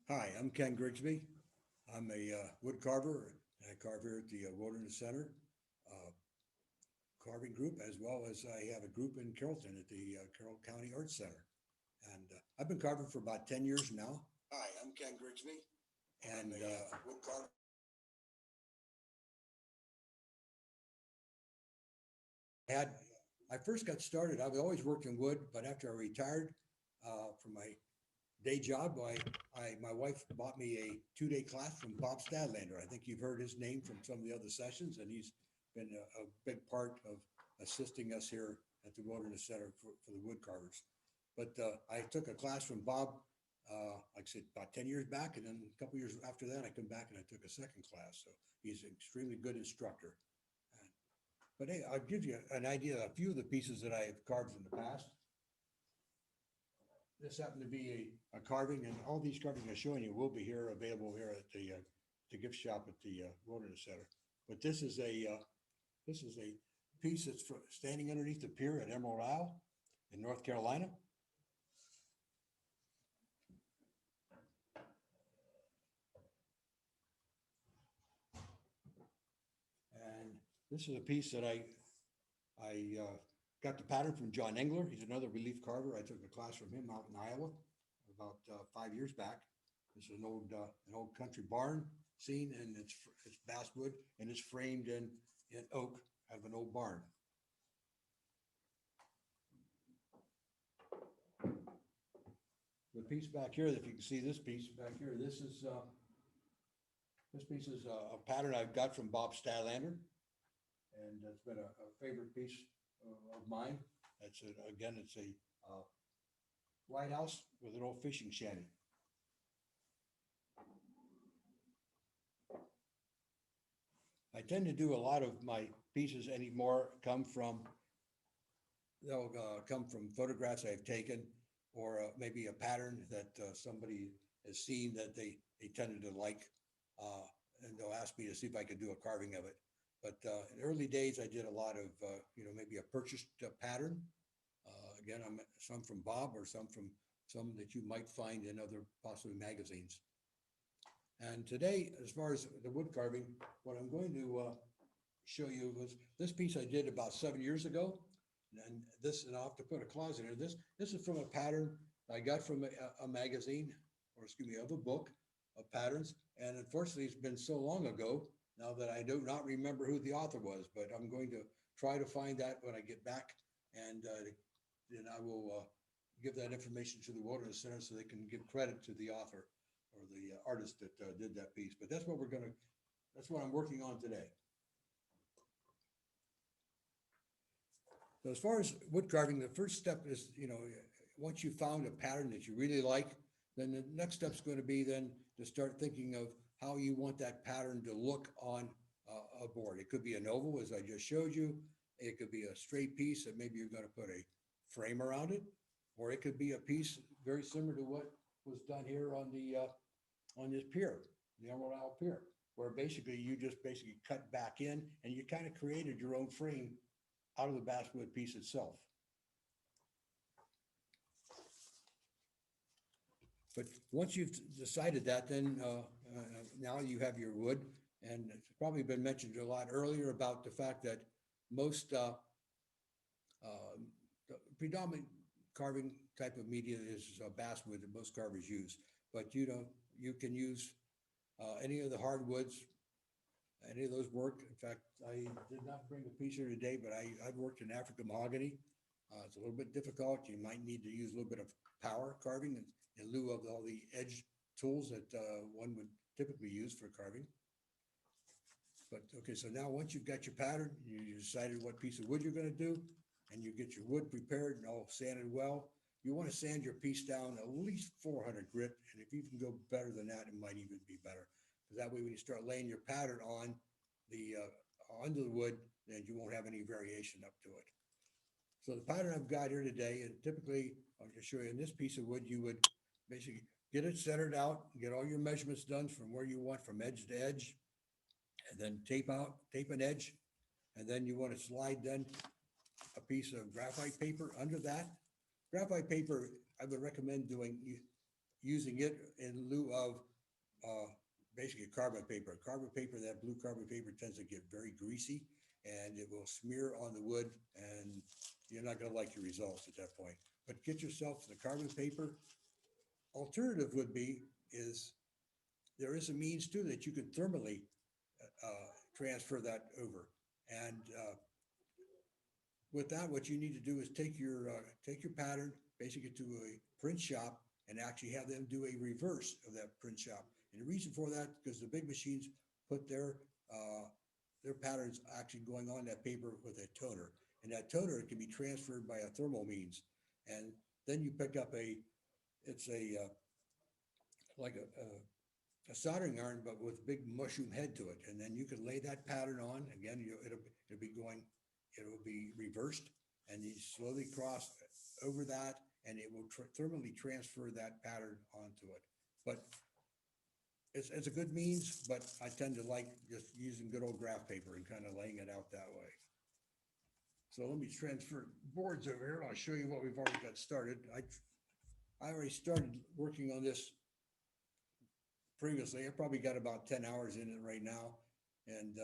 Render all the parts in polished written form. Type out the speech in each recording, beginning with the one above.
Hi, I'm Ken Grigsby. I'm a wood carver, and I carve here at the Wilderness Center uh, carving group, as well as I have a group in Carrollton at the Carroll County Arts Center. And I've been carving for about 10 years now. Hi, I'm Ken Grigsby. I'm And a wood carver. had I first got started, I've always worked in wood, but after I retired from my day job, my wife bought me a 2-day class from Bob Stadlander. I think you've heard his name from some of the other sessions, and he's been a big part of assisting us here at the Wilderness Center for the wood carvers. But I took a class from Bob, like I said, about 10 years back, and then a couple years after that, I come back and I took a second class. So he's an extremely good instructor. And, but hey, I'll give you an idea of a few of the pieces that I have carved in the past. This happened to be a carving, and all these carvings I'm showing you will be here available here at the gift shop at the Wilderness Center. But this is a piece that's standing underneath the pier at Emerald Isle in North Carolina. And this is a piece that I got the pattern from John Engler. He's another relief carver. I took a class from him out in Iowa about 5 years back. This is an old country barn scene, and it's basswood, and it's framed in oak out of an old barn. The piece back here, if you can see this piece back here, this piece is a pattern I've got from Bob Stadlander, and it's been a favorite piece of mine. It's a lighthouse with an old fishing shanty. I tend to do a lot of my pieces anymore they'll come from photographs I've taken, or maybe a pattern that somebody has seen that they tended to like, uh, and they'll ask me to see if I could do a carving of it. But in the early days, I did a lot of maybe a purchased pattern. Again, some from Bob, or some that you might find in other possibly magazines. And today, as far as the wood carving, what I'm going to show you was this piece I did about 7 years ago. And I'll have to put a clause in here. This is from a pattern I got from a magazine, or excuse me, of a book of patterns. And unfortunately, it's been so long ago now that I do not remember who the author was, but I'm going to try to find that when I get back. And then I will give that information to the Wilderness Center so they can give credit to the author or the artist that did that piece. But that's what I'm working on today. So as far as wood carving, the first step is, once you found a pattern that you really like, then the next step is going to be then to start thinking of how you want that pattern to look on a board. It could be an oval, as I just showed you. It could be a straight piece that maybe you're going to put a frame around it, or it could be a piece very similar to what was done here on this pier, the Emerald Isle Pier, where basically you just basically cut back in and you kind of created your own frame out of the basswood piece itself. But once you've decided that, then now you have your wood, and it's probably been mentioned a lot earlier about the fact that most the predominant carving type of media is basswood that most carvers use. But you can use any of the hardwoods. Any of those work. In fact, I did not bring a piece here today, but I've worked in African mahogany. It's a little bit difficult. You might need to use a little bit of power carving in lieu of all the edge tools that one would typically use for carving. But okay, so now once you've got your pattern, you decided what piece of wood you're going to do, and you get your wood prepared and all sanded well. You want to sand your piece down at least 400 grit, and if you can go better than that, it might even be better. Because that way, when you start laying your pattern onto the wood, then you won't have any variation up to it. So the pattern I've got here today, and typically I'll just show you in this piece of wood, you would basically get it centered out, get all your measurements done from where you want from edge to edge, and then tape an edge, and then you want to slide then a piece of graphite paper under that. Graphite paper, I would recommend using it in lieu of basically carbon paper. Carbon paper, that blue carbon paper tends to get very greasy and it will smear on the wood and you're not gonna like your results at that point. But get yourself the carbon paper. Alternative would be is there is a means too that you could thermally transfer that over. And with that, what you need to do is take your pattern, basically to a print shop, and actually have them do a reverse of that print shop. And the reason for that, because the big machines put their patterns actually going on that paper with a toner, and that toner can be transferred by a thermal means. And then you pick up it's like a soldering iron, but with big mushroom head to it. And then you can lay that pattern on. Again, it'll be reversed, and you slowly cross over that, and it will thermally transfer that pattern onto it. But it's a good means, but I tend to like just using good old graph paper and kind of laying it out that way. So let me transfer boards over here. I'll show you what we've already got started. I already started working on this previously. I probably got about 10 hours in it right now. And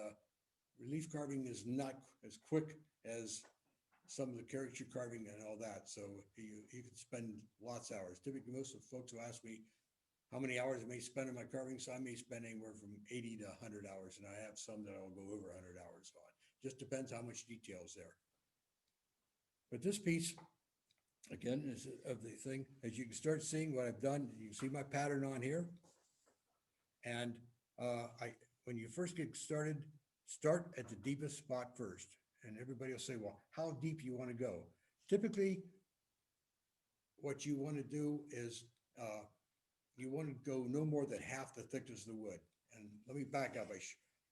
relief carving is not as quick as some of the caricature carving and all that. So you can spend lots of hours. Typically, most of the folks will ask me how many hours I may spend on my carving. So I may spend anywhere from 80 to 100 hours. And I have some that I'll go over 100 hours on. Just depends how much detail is there. But this piece, again, is of the thing. As you can start seeing what I've done, you see my pattern on here. And when you first get started, start at the deepest spot first. And everybody will say, well, how deep you want to go? Typically, what you want to do is you want to go no more than half the thickness of the wood. And let me back up.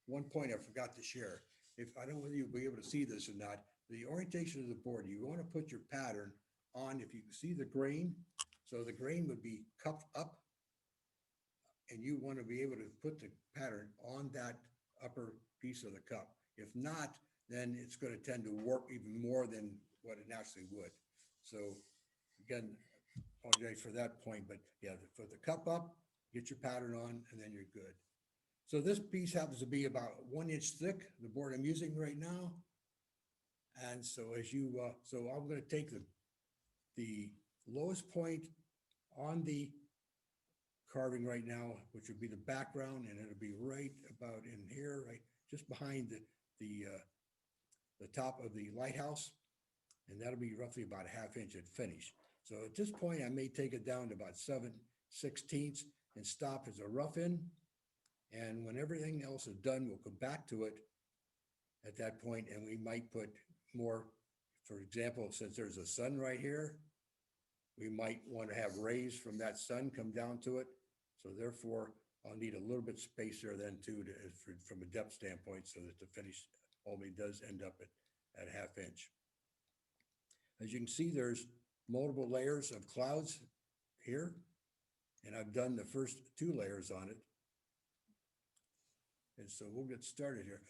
One point I forgot to share. I don't know whether you'll be able to see this or not. The orientation of the board, you want to put your pattern on, if you can see the grain. So the grain would be cupped up, and you want to be able to put the pattern on that upper piece of the cup. If not, then it's going to tend to warp even more than what it naturally would. So again, apologize for that point, but yeah, put the cup up, get your pattern on, and then you're good. So this piece happens to be about 1 inch thick, the board I'm using right now. And so so I'm going to take the lowest point on the carving right now, which would be the background, and it'll be right about in here, right just behind the top of the lighthouse, and that'll be roughly about a ½ inch at finish. So at this point, I may take it down to about 7/16 and stop as a rough in. And when everything else is done, we'll come back to it at that point, and we might put more. For example, since there's a sun right here, we might want to have rays from that sun come down to it. So therefore, I'll need a little bit space there then too, from a depth standpoint, so that the finish only does end up at ½ inch. As you can see, there's multiple layers of clouds here, and I've done the first 2 layers on it. And so we'll get started here.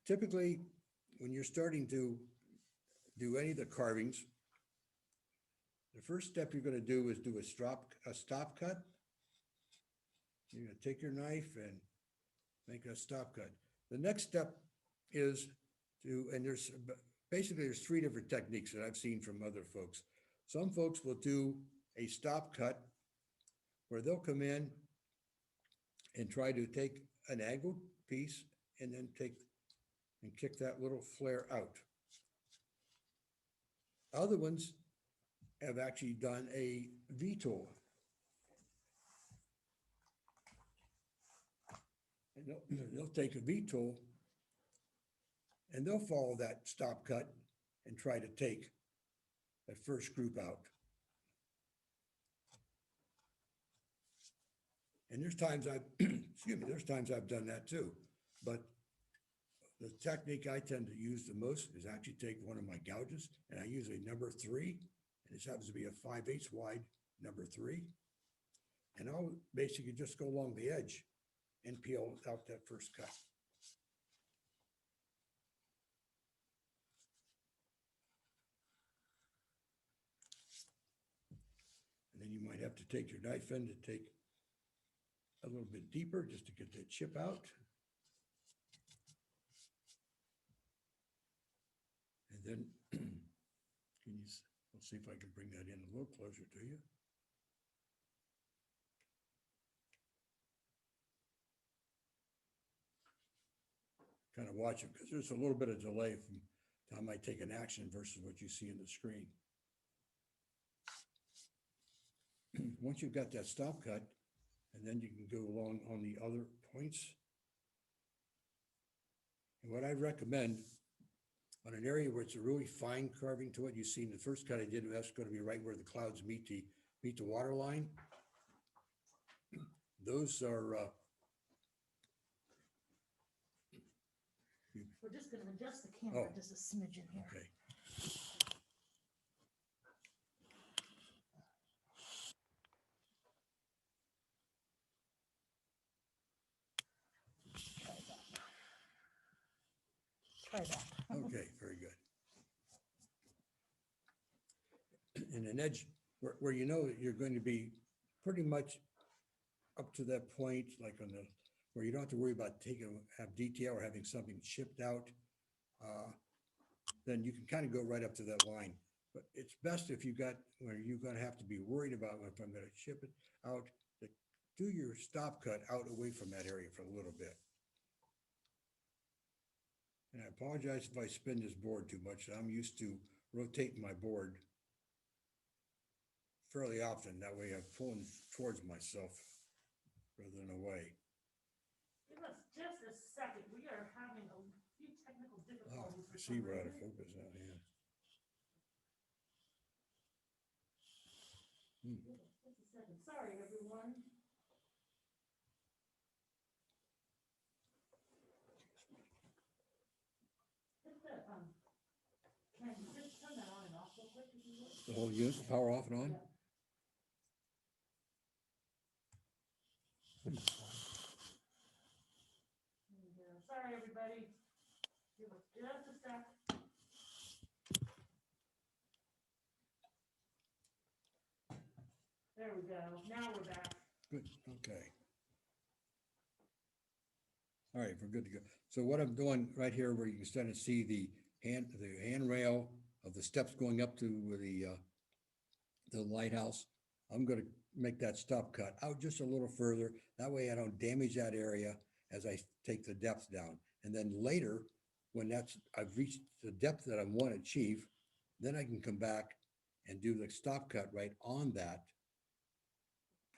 Typically, when you're starting to do any of the carvings, the first step you're going to do is do a stop cut. You're going to take your knife and make a stop cut. The next step is and there's 3 different techniques that I've seen from other folks. Some folks will do a stop cut where they'll come in and try to take an angled piece and then kick that little flare out. Other ones have actually done a V-tool. And they'll take a V-tool and they'll follow that stop cut and try to take that first group out. And there's times I've done that too. But the technique I tend to use the most is actually take one of my gouges, and I use a number 3, and this happens to be a 5/8 wide number 3. And I'll basically just go along the edge and peel out that first cut. And then And you might have to take your knife in to take a little bit deeper just to get that chip out. And then, let's see if I can bring that in a little closer to you. Kind of watch it because there's a little bit of delay from the time I take an action versus what you see in the screen. Once you've got that stop cut, and then you can go along on the other points. And what I recommend on an area where it's a really fine carving to it, you see in the first cut I did, that's going to be right where the clouds meet the water line. Those are we're just going to adjust the camera just a smidgen here. okay. Try that. Okay, very good. And an edge where you know that you're going to be pretty much up to that point, like on the, where you don't have to worry about have detail or having something chipped out, then you can kind of go right up to that line. But it's best if you got, where you're going to have to be worried about if I'm going to chip it out, to do your stop cut out away from that area for a little bit. And I apologize if I spin this board too much. I'm used to rotating my board fairly often. That way I'm pulling towards myself rather than away. Give us just a second. We are having a few technical Oh, difficulties. I see we're out of focus now, yeah. Just a second. Sorry, everyone. Can you just turn that on and off real quick if you would? The whole unit, power off and on? Yeah. Sorry, everybody. Give us just a sec. There we go. Now we're back. Good, okay. All right, we're good to go. So what I'm doing right here, where you can start to see the handrail of the steps going up to the lighthouse, I'm gonna make that stop cut out just a little further. That way I don't damage that area as I take the depth down. And then later, when I've reached the depth that I want to achieve, then I can come back and do the stop cut right on that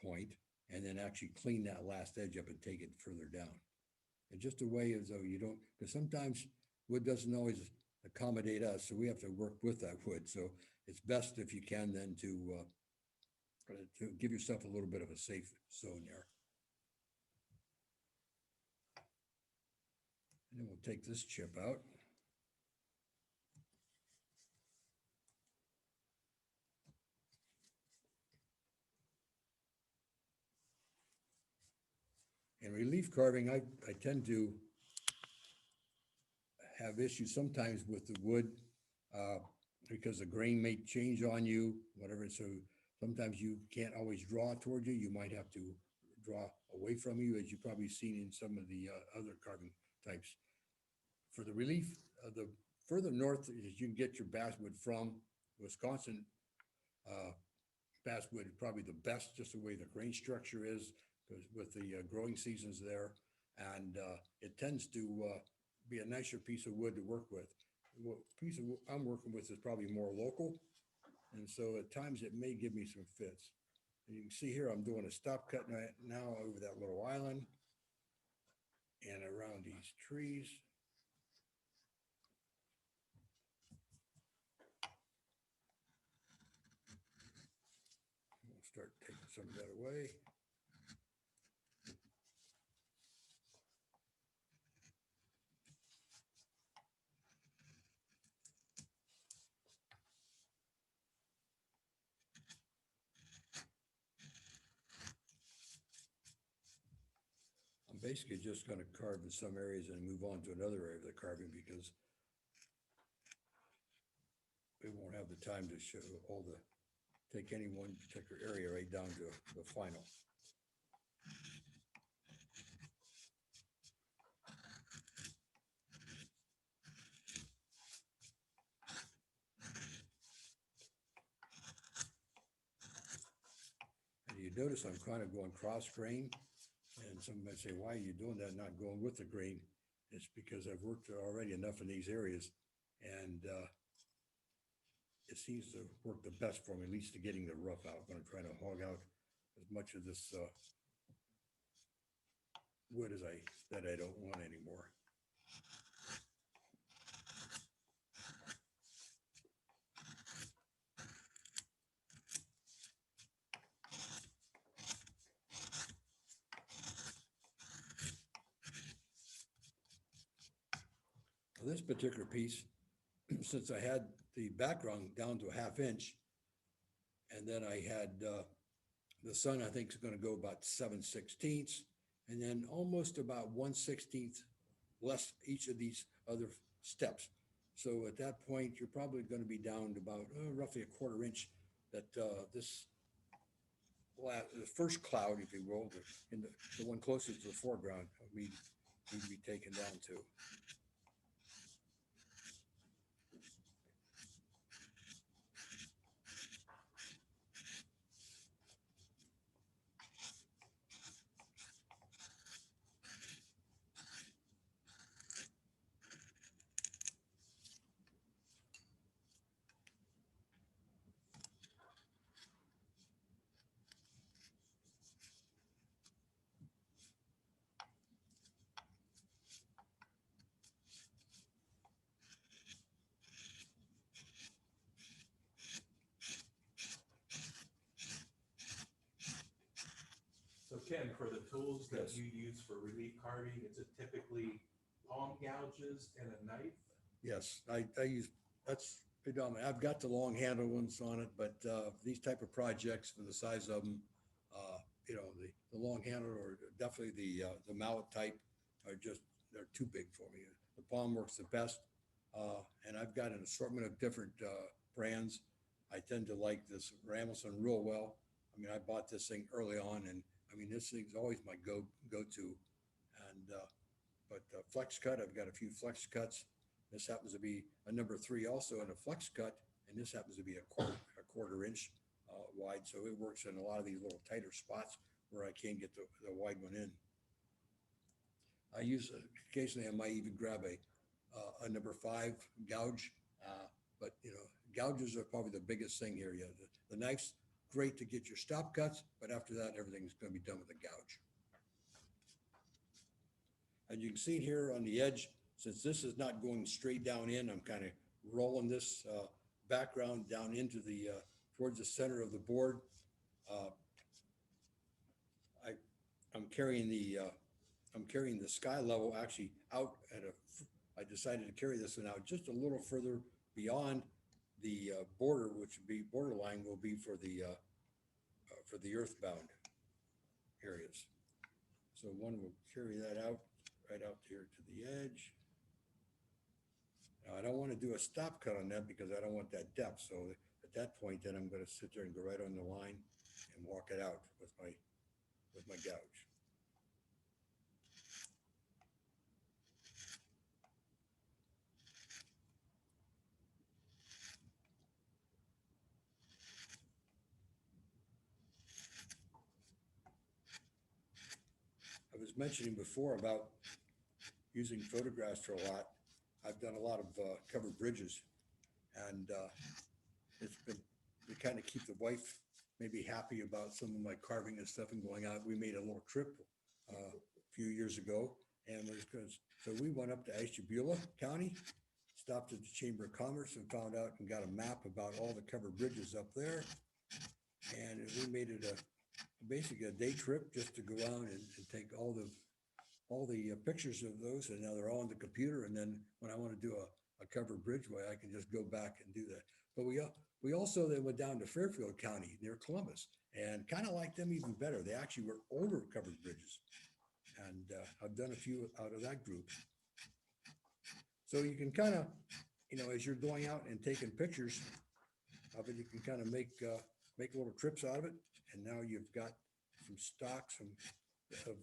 point, and then actually clean that last edge up and take it further down. And just a way as though you don't, because sometimes wood doesn't always accommodate us, so we have to work with that wood. So it's best if you can then to give yourself a little bit of a safe zone there. And then we'll take this chip out. In relief carving, I tend to have issues sometimes with the wood because the grain may change on you, whatever. So sometimes you can't always draw toward you. You might have to draw away from you, as you've probably seen in some of the other carving types. For the relief, the further north as you can get your basswood from, Wisconsin basswood is probably the best, just the way the grain structure is, because with the growing seasons there, and it tends to be a nicer piece of wood to work with. What piece of wood I'm working with is probably more local, and so at times it may give me some fits. And you can see here I'm doing a stop cut now over that little island and around these trees. We'll start taking some of that away. I'm basically just going to carve in some areas and move on to another area of the carving, because we won't have the time to show all the take any one particular area right down to the final. And you notice I'm kind of going cross grain, and some might say, why are you doing that, not going with the grain? It's because I've worked already enough in these areas, and it seems to work the best for me, at least to getting the rough out. I'm gonna try to hog out as much of this wood that I don't want anymore. This particular piece, since I had the background down to a 1/2 inch, and then I had the sun, I think, is going to go about 7/16, and then almost about 1/16 less each of these other steps. So at that point, you're probably going to be down to about roughly a 1/4 inch that the first cloud, if you will, the one closest to the foreground, need to be taken down to. So Ken, for the tools that Yes. you use for relief carving, is it typically palm gouges and a knife? Yes, I use, that's predominant. I've got the long handle ones on it, but these type of projects for the size of them, the long handle or definitely the mallet type are just, they're too big for me. The palm works the best. And I've got an assortment of different brands. I tend to like this Ramilson real well. I mean, I bought this thing early on, and I mean, this thing's always my go-to. And but flex cut, I've got a few flex cuts. This happens to be a number 3 also in a flex cut, and this happens to be a 1/4 inch wide. So it works in a lot of these little tighter spots where I can't get the wide one in. I use occasionally, I might even grab a number 5 gouge, but gouges are probably the biggest thing here. Yeah, the knife's great to get your stop cuts, but after that, everything's going to be done with a gouge. And you can see here on the edge, since this is not going straight down in, I'm kind of rolling this background down into the towards the center of the board. I'm carrying the sky level actually out at I decided to carry this one out just a little further beyond the border, which would be borderline will be for the earthbound areas. So one will carry that out right out here to the edge. Now I don't want to do a stop cut on that because I don't want that depth. So at that point, then I'm going to sit there and go right on the line and walk it out with my gouge. I was mentioning before about using photographs for a lot. I've done a lot of covered bridges, and it's been to kind of keep the wife maybe happy about some of my carving and stuff and going out. We made a little trip a few years ago, and so we went up to Ashtabula County, stopped at the Chamber of Commerce and found out and got a map about all the covered bridges up there. And we made it basically a day trip just to go out and take all the pictures of those, and now they're all on the computer. And then when I want to do a covered bridgeway, I can just go back and do that. But we also then went down to Fairfield County near Columbus and kind of liked them even better. They actually were older covered bridges, and I've done a few out of that group. So you can kind of, as you're going out and taking pictures of it, you can kind of make make little trips out of it. And now you've got some stocks of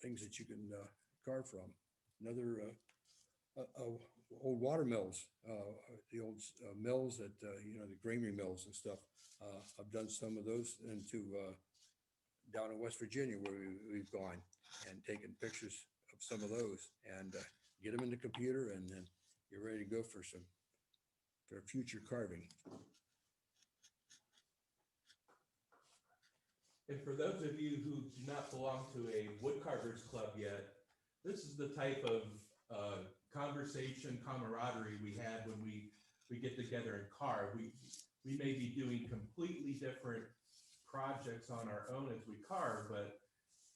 things that you can carve from. Another old water mills, the old mills that, the granary mills and stuff. I've done some of those into down in West Virginia where we've gone and taken pictures of some of those and get them in the computer, and then you're ready to go for future carving. And for those of you who do not belong to a woodcarvers club yet, this is the type of conversation, camaraderie we had when we get together and carve. We may be doing completely different projects on our own as we carve, but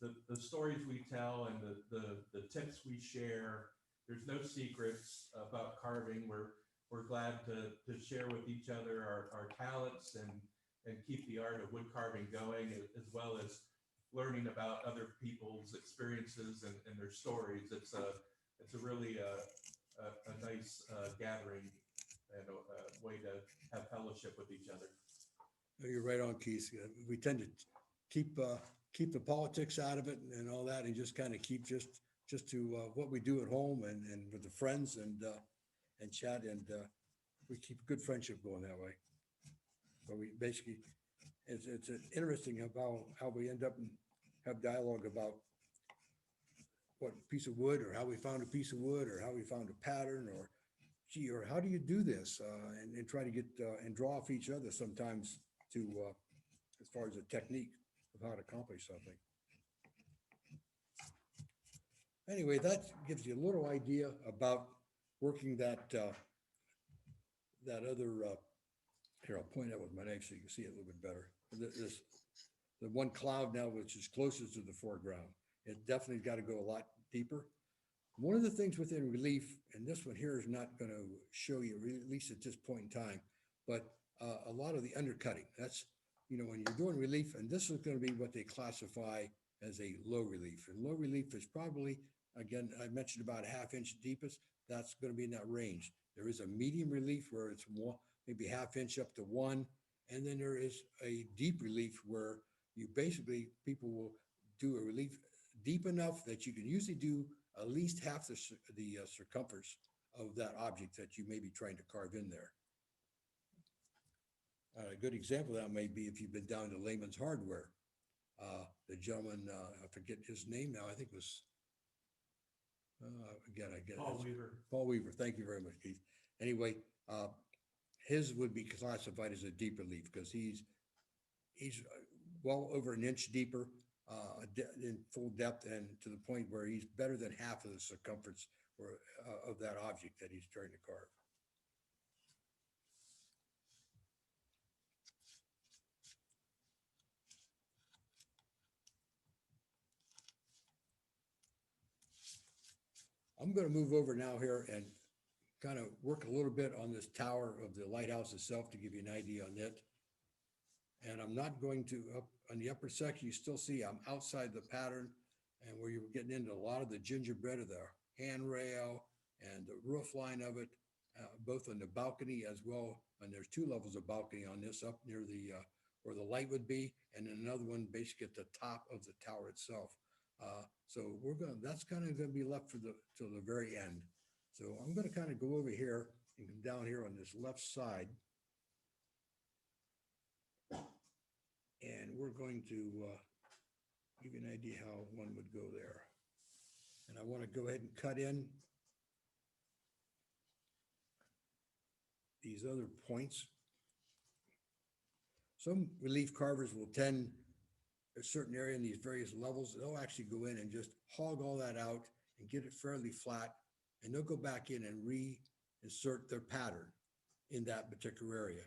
the stories we tell and the tips we share, there's no secrets about carving. We're glad to share with each other our talents and keep the art of wood carving going, as well as learning about other people's experiences and their stories. It's a really a nice gathering and a way to have fellowship with each other. You're right on, Keith. We tend to keep the politics out of it and all that, and just kind of keep just to what we do at home and with the friends and chat, and we keep good friendship going that way. But we basically, it's interesting about how we end up and have dialogue about what piece of wood, or how we found a piece of wood, or how we found a pattern, or gee, or how do you do this, and try to get and draw off each other sometimes to as far as a technique of how to accomplish something. Anyway, that gives you a little idea about working that that other. Here, I'll point out with my knife so you can see it a little bit better. The one cloud now, which is closest to the foreground, it definitely got to go a lot deeper. One of the things within relief, and this one here is not going to show you, at least at this point in time, but a lot of the undercutting. That's, when you're doing relief, and this is going to be what they classify as a low relief. And low relief is probably, again, I mentioned about a ½ inch deepest. That's going to be in that range. There is a medium relief where it's maybe ½ inch up to 1. And then there is a deep relief where people will do a relief deep enough that you can usually do at least half the circumference of that object that you may be trying to carve in there. A good example of that may be if you've been down to Lehman's Hardware. The gentleman, I forget his name now, I think it was, again, I get it. Paul Weaver. Paul Weaver, thank you very much, Keith. Anyway, his would be classified as a deep relief because he's well over 1 inch deeper in full depth, and to the point where he's better than half of the circumference of that object that he's trying to carve. I'm going to move over now here and kind of work a little bit on this tower of the lighthouse itself to give you an idea on it. And I'm not going to, up on the upper section, you still see I'm outside the pattern, and where you're getting into a lot of the gingerbread of the handrail and the roof line of it, both on the balcony as well. And there's 2 levels of balcony on this, up near the where the light would be, and then another one basically at the top of the tower itself. So that's kind of going to be left till the very end. So I'm going to kind of go over here and come down here on this left side. And we're going to give you an idea how one would go there. And I want to go ahead and cut in these other points. Some relief carvers will tend a certain area in these various levels. They'll actually go in and just hog all that out and get it fairly flat. And they'll go back in and reinsert their pattern in that particular area.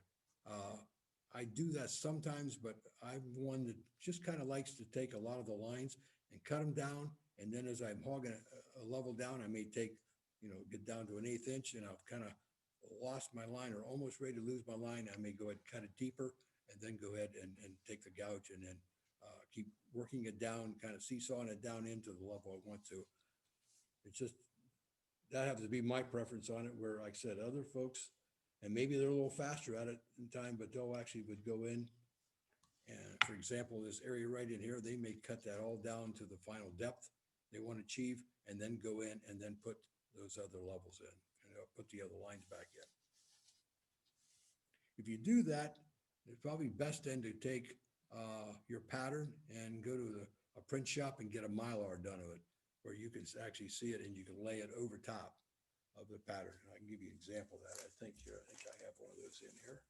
I do that sometimes, but I'm one that just kind of likes to take a lot of the lines and cut them down. And then as I'm hogging a level down, I may take, get down to an 1/8 inch, and I've kind of lost my line or almost ready to lose my line. I may go ahead and cut it deeper, and then go ahead and take the gouge and then keep working it down, kind of seesawing it down into the level I want to. It's just, that happens to be my preference on it, where, like I said, other folks, and maybe they're a little faster at it in time, but they'll actually would go in for example, this area right in here, they may cut that all down to the final depth they want to achieve, and then go in and then put those other levels in, put the other lines back in. If you do that, it's probably best then to take your pattern and go to a print shop and get a Mylar done of it, where you can actually see it and you can lay it over top of the pattern. I can give you an example of that. I think I have one of those in here.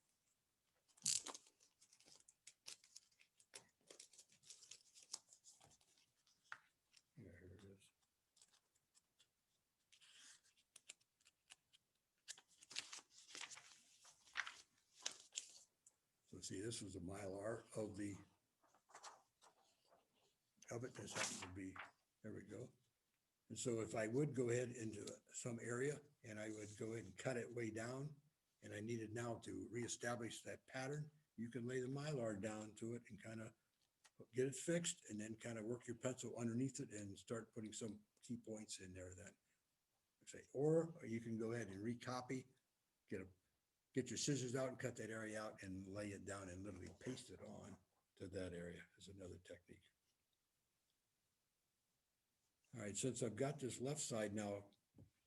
Yeah, here it is. So see, this was a Mylar of it. This happens to be, there we go. And so if I would go ahead into some area and I would go ahead and cut it way down, and I needed now to reestablish that pattern, you can lay the Mylar down to it and kind of get it fixed, and then kind of work your pencil underneath it and start putting some key points in there then. Or you can go ahead and recopy, get your scissors out and cut that area out and lay it down and literally paste it on to that area is another technique. All right, since I've got this left side now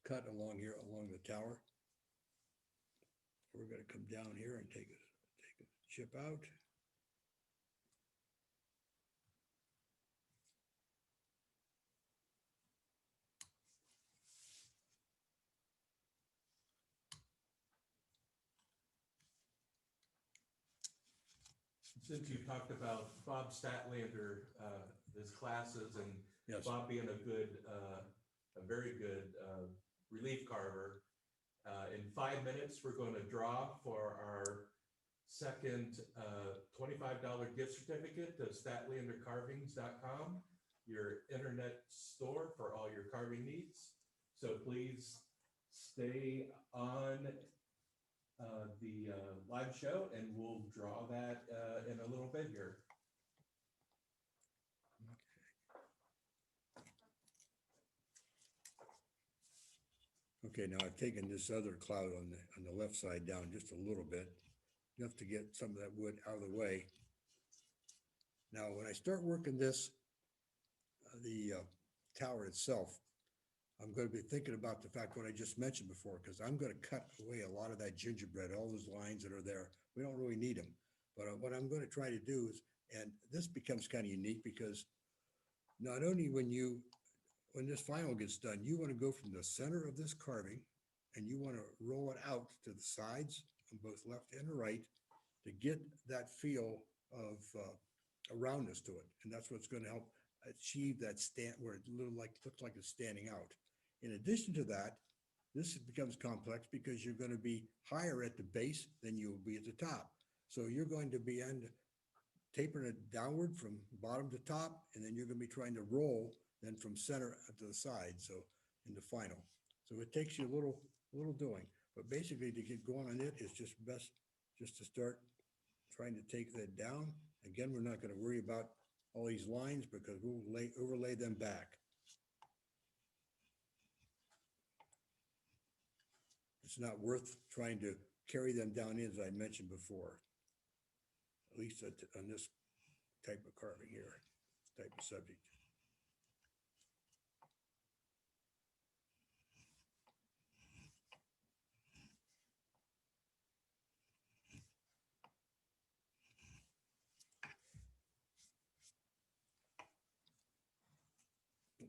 cut along here, along the tower, we're gonna come down here and take a chip out. Since you talked about Bob Statlander, his classes, and Yes. Bob being a very good relief carver, in 5 minutes, we're going to draw for our second $25 gift certificate to statlandercarvings.com, your internet store for all your carving needs. So please stay on the live show, and we'll draw that in a little bit here. Okay, now I've taken this other cloud on the left side down just a little bit, enough to get some of that wood out of the way. Now, when I start working this, the tower itself, I'm going to be thinking about the fact what I just mentioned before, because I'm going to cut away a lot of that gingerbread, all those lines that are there. We don't really need them. But what I'm going to try to do is, and this becomes kind of unique, because not only when this final gets done, you want to go from the center of this carving and you want to roll it out to the sides on both left and the right to get that feel of a roundness to it. And that's what's going to help achieve that stand where it looks like it's standing out. In addition to that, this becomes complex because you're going to be higher at the base than you will be at the top. So you're going to be tapering it downward from bottom to top, and then you're going to be trying to roll then from center to the side. So in the final, so it takes you a little doing, but basically to get going on it is just best just to start trying to take that down. Again, we're not going to worry about all these lines because we'll overlay them back. It's not worth trying to carry them down in, as I mentioned before, at least on this type of carving here, type of subject.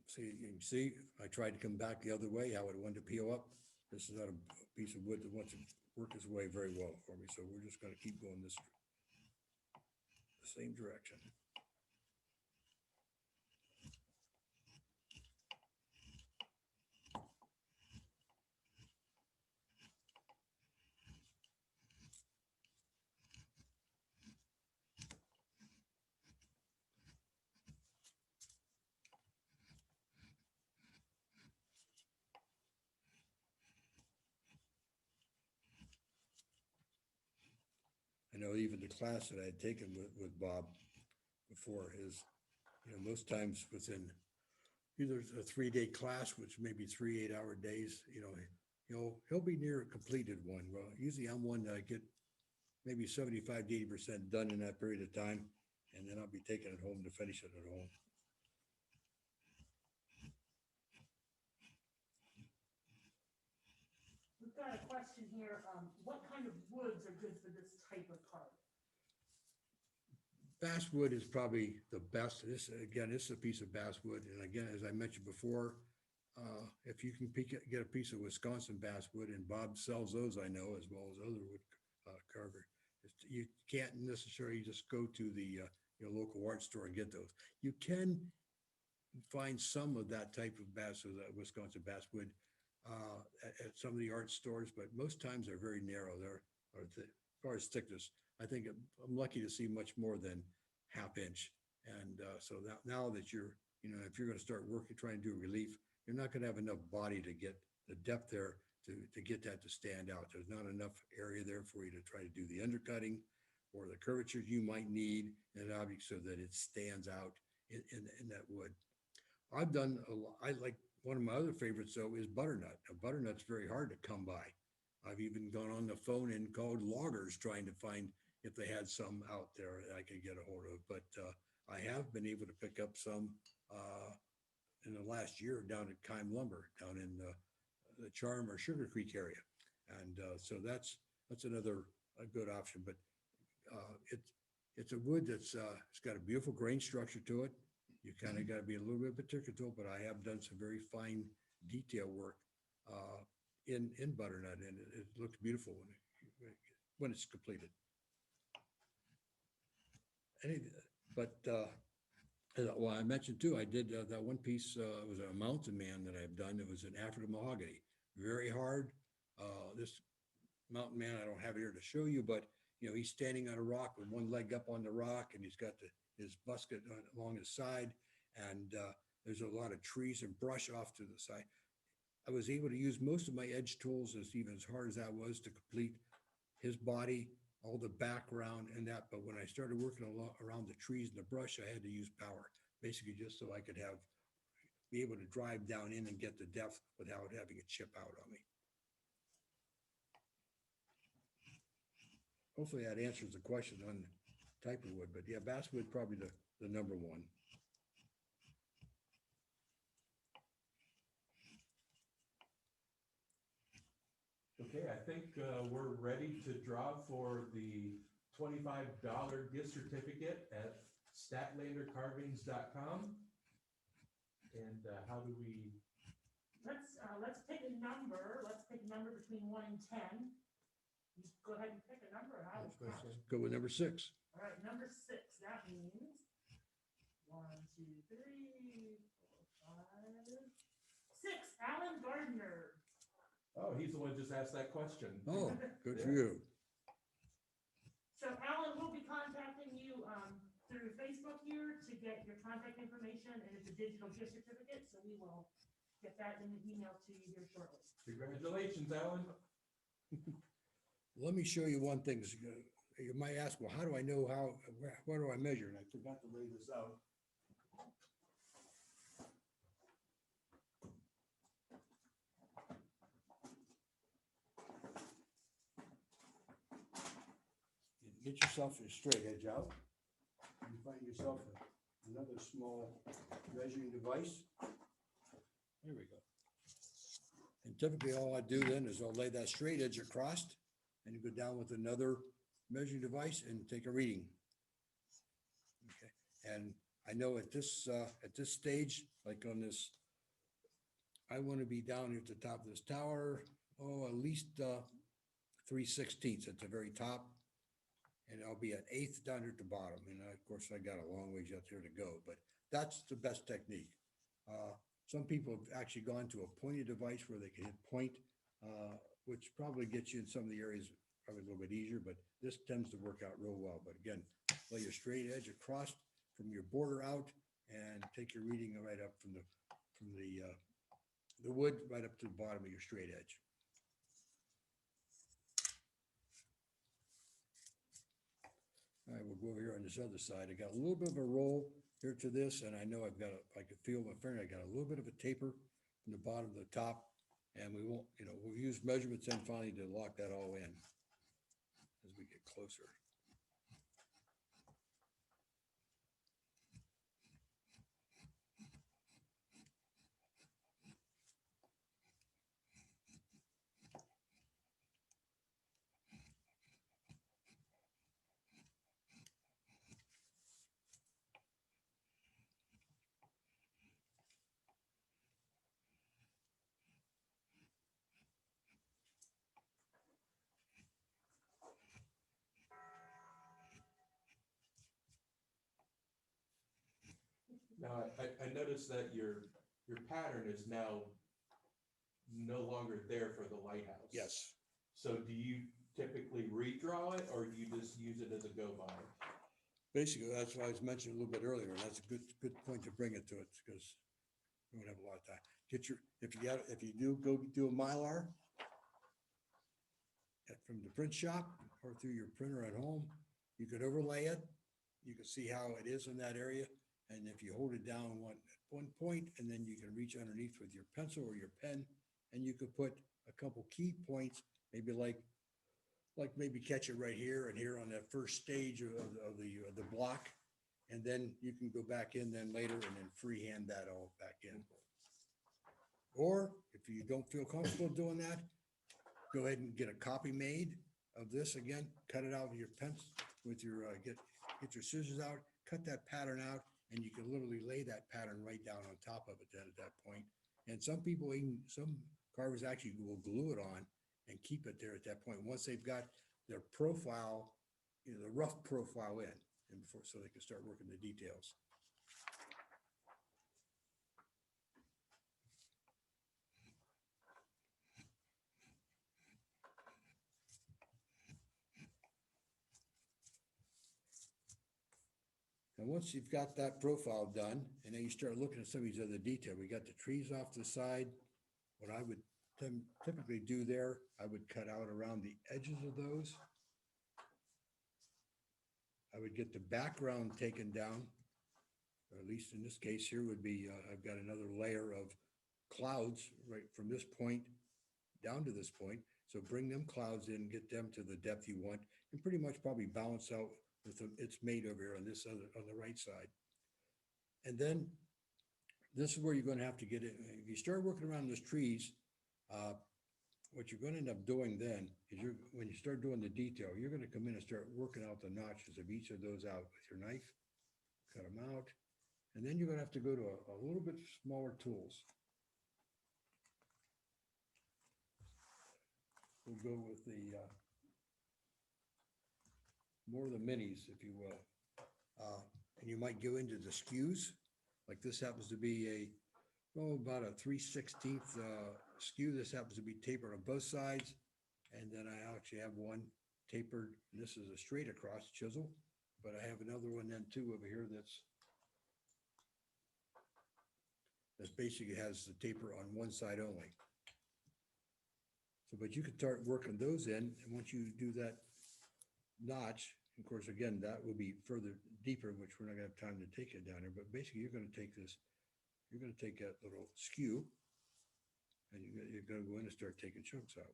See, you can see, I tried to come back the other way, how it wanted to peel up. This is not a piece of wood that wants to work its way very well for me, so we're just gonna keep going the same direction. I know even the class that I had taken with Bob before is, most times within either a 3-day class, which may be 3 8-hour days, he'll be near a completed one. Well, usually I'm one that I get maybe 75 to 80% done in that period of time. and then I'll be taking it home to finish it at home. We've got a question here, what kind of woods are good for this type of carving? Basswood is probably the best. This, again, this is a piece of basswood. And again, as I mentioned before, if you can get a piece of Wisconsin basswood, and Bob sells those, I know, as well as other wood carver. You can't necessarily just go to the your local art store and get those. You can find some of that type of basswood, that Wisconsin basswood, at some of the art stores, but most times they're very narrow. As far as thickness, I think I'm lucky to see much more than half inch. And so now that you're, if you're going to start working, trying to do relief, you're not going to have enough body to get the depth there to get that to stand out. There's not enough area there for you to try to do the undercutting or the curvature you might need in an object so that it stands out in that wood. I've done a lot. I like, one of my other favorites though is butternut. Now, butternut's very hard to come by. I've even gone on the phone and called loggers trying to find if they had some out there that I could get a hold of. But I have been able to pick up some in the last year down at Kime Lumber, down in the Charm or Sugar Creek area. And so that's another a good option. But it's a wood that's it's got a beautiful grain structure to it. You kind of got to be a little bit particular, but I have done some very fine detail work in butternut, and it looks beautiful when it's completed. Well, I mentioned too, I did that one piece. It was a mountain man that I've done. It was an African mahogany, very hard. This mountain man, I don't have it here to show you, but he's standing on a rock with one leg up on the rock, and he's got his musket along his side, and there's a lot of trees and brush off to the side. I was able to use most of my edge tools, as hard as that was, to complete his body, all the background and that. But when I started working a lot around the trees and the brush, I had to use power, basically just so I could be able to drive down in and get the depth without having it chip out on me. Hopefully that answers the question on type of wood, but yeah, basswood probably the number one. Okay, I think we're ready to draw for the $25 gift certificate at statlandercarvings.com. And how do we? Let's pick a number. Let's pick a number between 1 and 10. You go ahead and pick a number, and I will count. Go with number 6. All right, number 6. That means 1, 2, 3, 4, 5, 6. Alan Gardner. Oh, he's the one who just asked that question. Oh, good for you. So Alan will be contacting you through Facebook here to get your contact information, and it's a digital gift certificate, so we will get that in the email to you here shortly. Congratulations, Alan. Let me show you one thing. You might ask, well, how do I know what do I measure? And I forgot to lay this out. You get yourself a straight edge out. You find yourself another small measuring device. There we go. And typically all I do then is I'll lay that straight edge across, and you go down with another measuring device and take a reading. Okay, and I know at this stage, like on this, I want to be down here at the top of this tower, at least 3/16 at the very top, and I'll be an 1/8 down here at the bottom. And of course, I got a long ways out there to go, but that's the best technique. Some people have actually gone to a pointed device where they can hit point, which probably gets you in some of the areas probably a little bit easier, but this tends to work out real well. But again, lay your straight edge across from your border out and take your reading right up from the wood right up to the bottom of your straight edge. All right, we'll go over here on this other side. I got a little bit of a roll here to this, and I know I can feel my finger. I got a little bit of a taper from the bottom to the top, and we won't, we'll use measurements then finally to lock that all in as we get closer. Now, I noticed that your pattern is now no longer there for the lighthouse. Yes. So do you typically redraw it, or do you just use it as a go-by? Basically, that's why I was mentioning a little bit earlier, and that's a good point to bring it to it, because we don't have a lot of time. If you do go do a Mylar from the print shop or through your printer at home, you could overlay it. You can see how it is in that area. And if you hold it down one point, and then you can reach underneath with your pencil or your pen, and you could put a couple key points, maybe like maybe catch it right here and here on that first stage of the block. And then you can go back in then later and then freehand that all back in. Or if you don't feel comfortable doing that, go ahead and get a copy made of this again, cut it out with your pencil, with your, get your scissors out, cut that pattern out, and you can literally lay that pattern right down on top of it then at that point. And some carvers actually will glue it on and keep it there at that point, once they've got their profile, the rough profile in, and so they can start working the details. And once you've got that profile done, and then you start looking at some of these other details, we got the trees off to the side. What I would typically do there, I would cut out around the edges of those. I would get the background taken down, or at least in this case here would be, I've got another layer of clouds right from this point down to this point. So bring them clouds in, get them to the depth you want, and pretty much probably balance out with it's made over here on this other, on the right side. And then this is where you're going to have to get it. If you start working around those trees, what you're going to end up doing then is when you start doing the detail, you're going to come in and start working out the notches of each of those out with your knife, cut them out. And then you're going to have to go to a little bit smaller tools. We'll go with the, more of the minis, if you will. And you might go into the skews, like this happens to be about a 3/16 skew. This happens to be tapered on both sides. And then I actually have one tapered, and this is a straight across chisel, but I have another one then too over here that's basically has the taper on one side only. So, but you could start working those in, and once you do that notch, of course, again, that will be further deeper, which we're not gonna have time to take it down there, but basically you're gonna take this, you're gonna take that little skew, and you're gonna go in and start taking chunks out.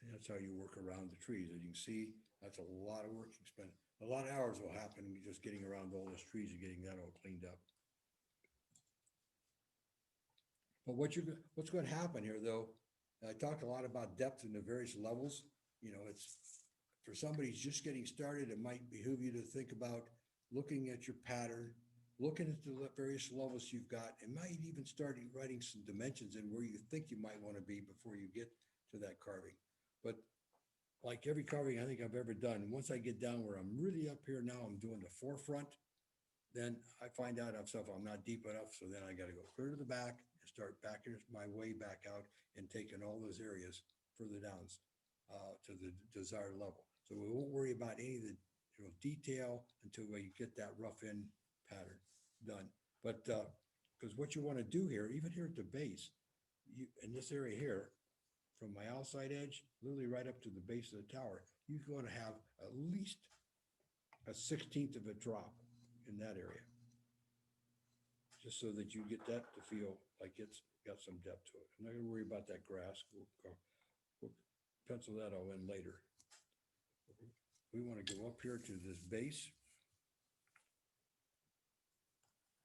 And that's how you work around the trees. As you can see, that's a lot of work you spend. A lot of hours will happen just getting around all those trees and getting that all cleaned up. But what's going to happen here, though, I talked a lot about depth in the various levels. You know, it's for somebody who's just getting started, it might behoove you to think about looking at your pattern, looking at the various levels you've got, and might even start writing some dimensions in where you think you might want to be before you get to that carving. But like every carving I think I've ever done, once I get down where I'm really up here now, I'm doing the forefront, then I find out I'm not deep enough. So then I got to go clear to the back and start backing my way back out and taking all those areas further down to the desired level. So we won't worry about any of the detail until we get that rough in pattern done. But because what you want to do here, even here at the base, in this area here, from my outside edge, literally right up to the base of the tower, you're going to have at least a 1/16 of a drop in that area. Just so that you get that to feel like it's got some depth to it. I'm not going to worry about that grass. We'll pencil that all in later. We want to go up here to this base.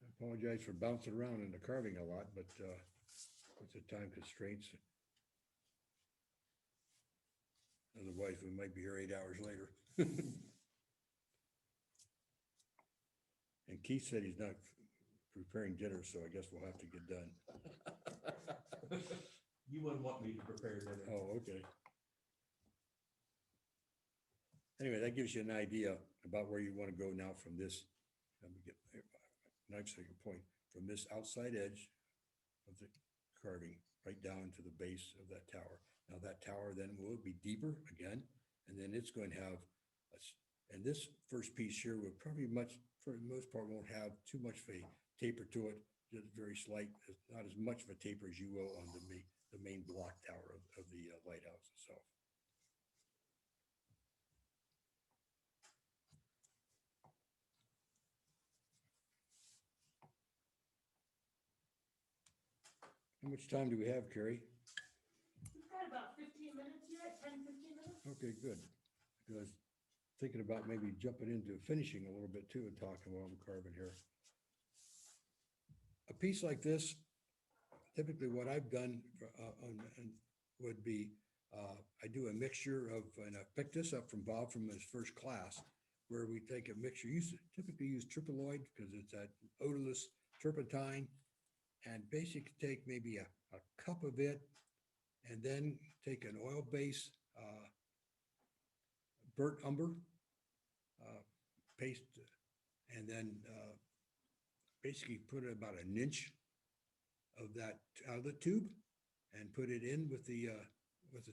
I apologize for bouncing around in the carving a lot, but with the time constraints. Otherwise, we might be here 8 hours later. And Keith said he's not preparing dinner, so I guess we'll have to get done. You wouldn't want me to prepare dinner. Oh, okay. Anyway, that gives you an idea about where you want to go now from this let me get my knife so I can point from this outside edge of the carving right down to the base of that tower. Now that tower then will be deeper again, and then it's going to have, and this first piece here will probably for the most part, won't have too much of a taper to it, just very slight, not as much of a taper as you will on the main block tower of the lighthouse itself. How much time do we have, Carrie? We've got about 15 minutes yet, 10, 15 minutes. Okay, good. Because thinking about maybe jumping into finishing a little bit too and talking while I'm carving here. A piece like this, typically what I've done would be, I do a mixture of, and I picked this up from Bob from his first class, where we take a mixture, typically use triploid because it's that odorless turpentine, and basically take maybe a cup of it, and then take an oil base, burnt umber paste, and then basically put about an inch of that out of the tube and put it in with the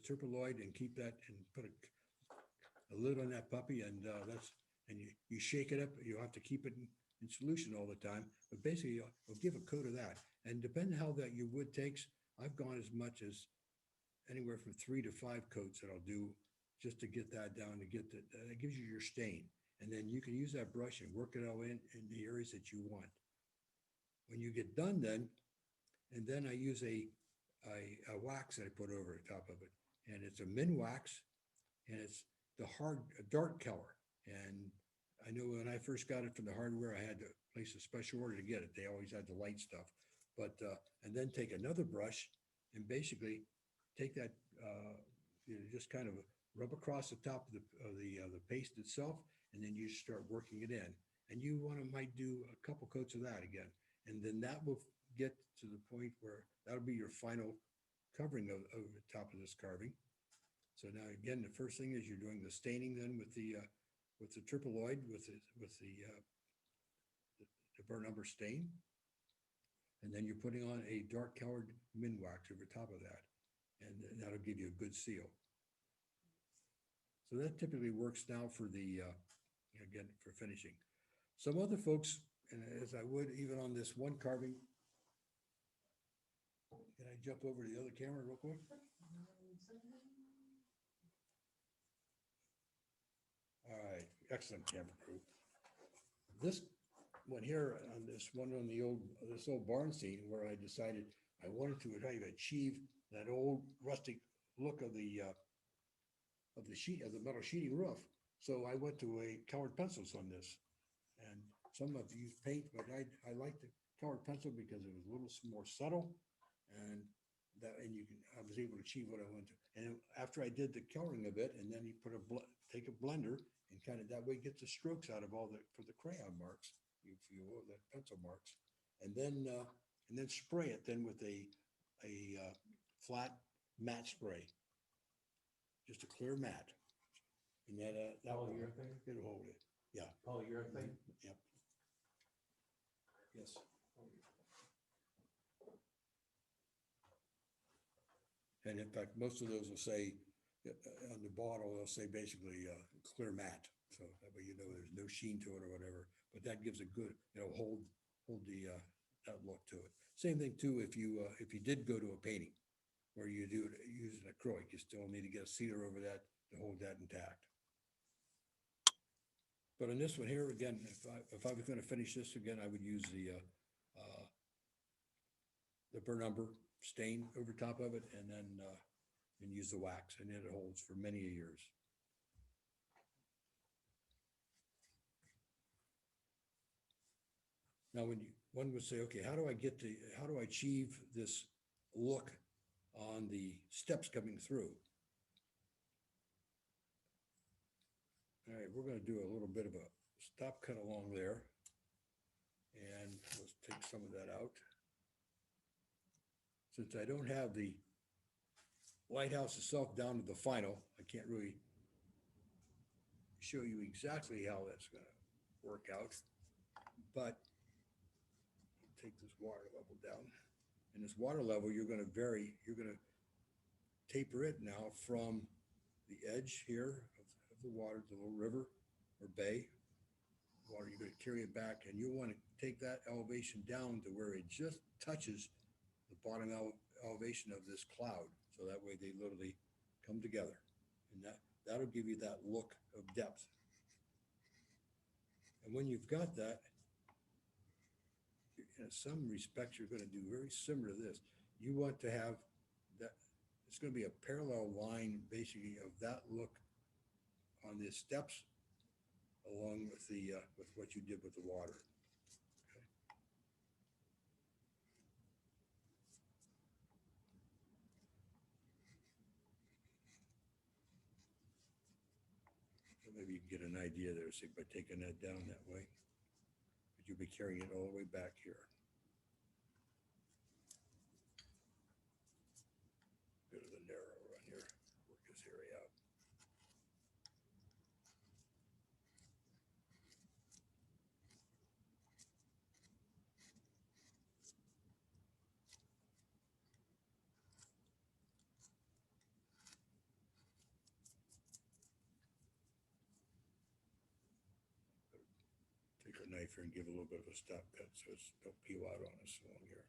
triploid and keep that and put a lid on that puppy, and you shake it up. You have to keep it in solution all the time, but basically you'll give a coat of that. And depending how that your wood takes, I've gone as much as anywhere from 3 to 5 coats that I'll do just to get that down, to get that, that gives you your stain. And then you can use that brush and work it all in the areas that you want. When you get done then, and then I use a wax that I put over the top of it. And it's a min wax, and it's the dark color. And I know when I first got it from the hardware, I had to place a special order to get it. They always had the light stuff. But, and then take another brush and basically take that, just kind of rub across the top of the paste itself, and then you start working it in. And you might do a couple coats of that again. And then that will get to the point where that'll be your final covering of the top of this carving. So now again, the first thing is you're doing the staining then with the triploid, with the burnt umber stain. And then you're putting on a dark colored min wax over top of that. And that'll give you a good seal. So that typically works now for again, for finishing. Some other folks, and as I would even on this one carving, can I jump over to the other camera real quick? All right, excellent camera crew. This one here on this old barn scene where I decided I wanted to achieve that old rustic look of the metal sheeting roof. So I went to a colored pencils on this, and some have used paint, but I like the colored pencil because it was a little more subtle, and I was able to achieve what I wanted to. And after I did the coloring of it, and then you take a blender and kind of that way get the strokes out of for the crayon marks, if you will, the pencil marks, and then spray it then with a flat matte spray, just a clear matte, and that will Polyurethane? it'll hold it. Yeah. Polyurethane? Yep. Yes. And in fact, most of those will say, on the bottle, they'll say basically clear matte. So that way you know there's no sheen to it or whatever. But that gives a good, hold that look to it. Same thing too, if you did go to a painting where you do it using acrylic, you still need to get a sealer over that to hold that intact. But on this one here, again, if I was going to finish this again, I would use the burnt umber stain over top of it, and then use the wax, and it holds for many years. Now, one would say, okay, how do I achieve this look on the steps coming through? All right, we're going to do a little bit of a stop cut along there, and let's take some of that out. Since I don't have the lighthouse itself down to the final, I can't really show you exactly how that's going to work out. but take this water level down. And this water level, you're gonna vary, you're gonna taper it now from the edge here of the water, the little river or bay. Water, you're gonna carry it back, and you wanna take that elevation down to where it just touches the bottom elevation of this cloud. So that way they literally come together. And that'll give you that look of depth. And when you've got that, in some respects, you're gonna do very similar to this. You want to have that, it's gonna be a parallel line basically of that look on the steps along with the, with what you did with the water. Okay. So maybe you can get an idea there, see, by taking that down that way. But you'll be carrying it all the way back here. Bit of a narrow run here, work this area out. Take a knife here and give a little bit of a stop cut so it's don't peel out on us along here.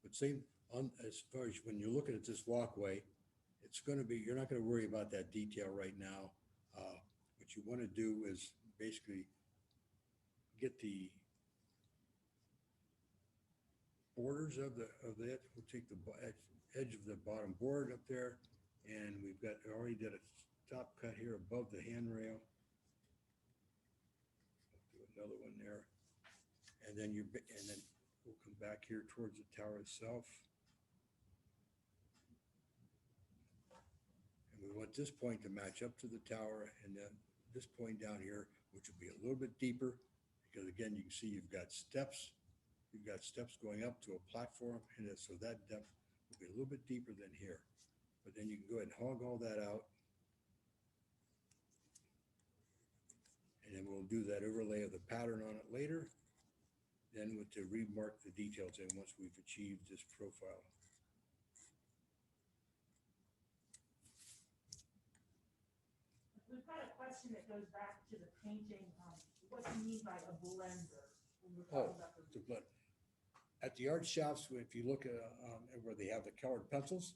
But same on as far as when you're looking at this walkway, it's gonna be, you're not gonna worry about that detail right now. What you wanna do is basically get the borders of it. We'll take the edge of the bottom board up there, and we've got, already did a stop cut here above the handrail. Do another one there, and then and then we'll come back here towards the tower itself. And we want this point to match up to the tower, and then this point down here, which will be a little bit deeper, because again, you can see you've got steps. You've got steps going up to a platform, and so that depth will be a little bit deeper than here. But then you can go ahead and hog all that out. And then we'll do that overlay of the pattern on it later. Then with to remark the details in once we've achieved this profile. We've got a question that goes back to the painting, what do you mean by a blender? When we're talking about the- The blood. At the art shops, if you look at where they have the colored pencils,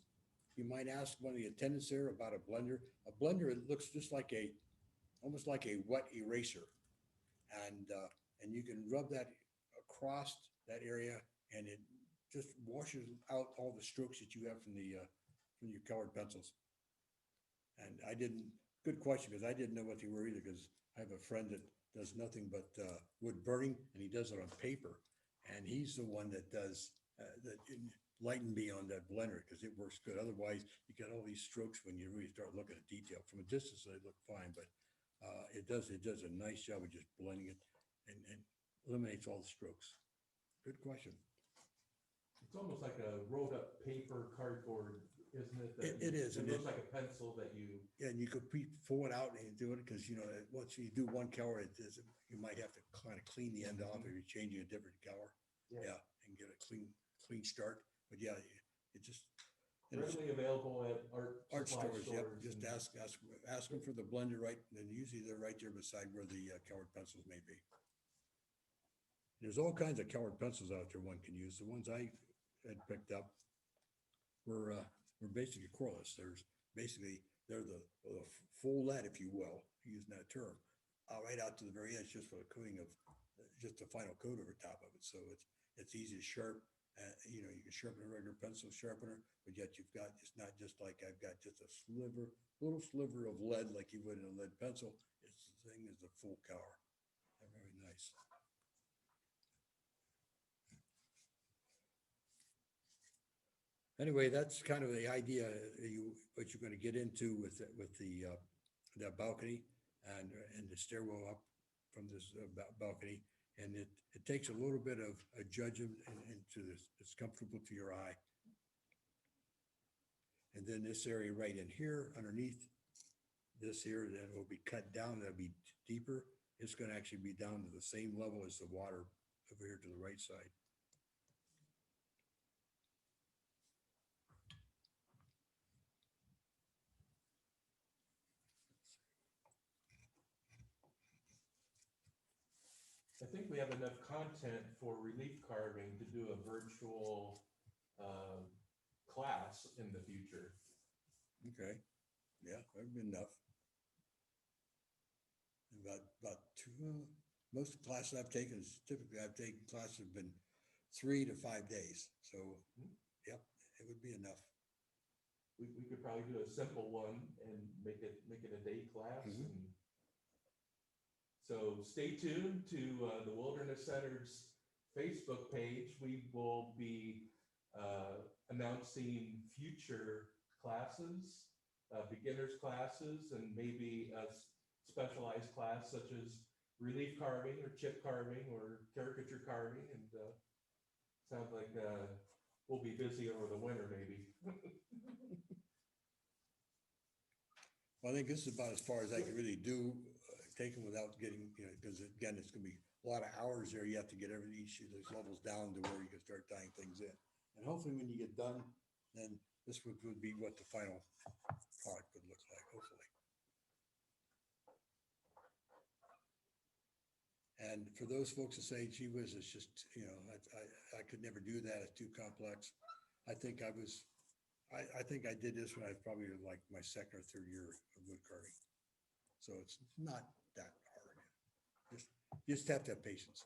you might ask one of the attendants there about a blender. A blender, it looks just like almost like a wet eraser. And you can rub that across that area, and it just washes out all the strokes that you have from your colored pencils. And good question, because I didn't know what they were either, because I have a friend that does nothing but wood burning, and he does it on paper. And he's the one that does, that enlightened me on that blender, because it works good. Otherwise, you get all these strokes when you really start looking at detail. From a distance, they look fine, but it does a nice job of just blending it and eliminates all the strokes. Good question. It's almost like a rolled up paper cardboard, isn't it? It is, It and looks like a pencil that you, Yeah, and you could pull it out and do it, because, once you do one color, you might have to kind of clean the end off if you're changing a different color. Yeah. Yeah, and get a clean start. But yeah, it just. and it's- readily available at art supply stores, yep, stores. just and- ask them for the blender, right, and usually they're right there beside where the colored pencils may be. There's all kinds of colored pencils out there one can use. The ones I had picked up were basically colorless. They're the full lead, if you will, using that term, right out to the very edge, just for the coating of, just the final coat over top of it. So it's easy to sharp. You can sharpen a regular pencil sharpener, but yet it's not just like I've got just a little sliver of lead like you would in a lead pencil. The thing is the full color. They're very nice. Anyway, that's kind of the idea, what you're gonna get into with the balcony and the stairwell up from this balcony. And it takes a little bit of a judgment into this, it's comfortable to your eye. And then this area right in here underneath this here, that will be cut down, that'll be deeper. It's gonna actually be down to the same level as the water over here to the right side. I think we have enough content for relief carving to do a virtual class in the future. Okay, yeah, that'd be enough. About two, most classes I've taken is typically I've taken classes have been 3 to 5 days. So, yep, it would be enough. We could probably do a simple one and make it a day class. Mhm. And so stay tuned to the Wilderness Center's Facebook page. We will be announcing future classes, beginners classes, and maybe a specialized class such as relief carving or chip carving or caricature carving. And sounds like we'll be busy over the winter maybe. Well, I think this is about as far as I can really do, take them without getting, because again, it's gonna be a lot of hours there. You have to get each of those levels down to where you can start tying things in. And hopefully when you get done, then this would be what the final product would look like, hopefully. And for those folks that say, gee whiz, it's just, I could never do that, it's too complex. I think I did this when I was probably like my second or third year of wood carving. So it's not that hard. You just have to have patience.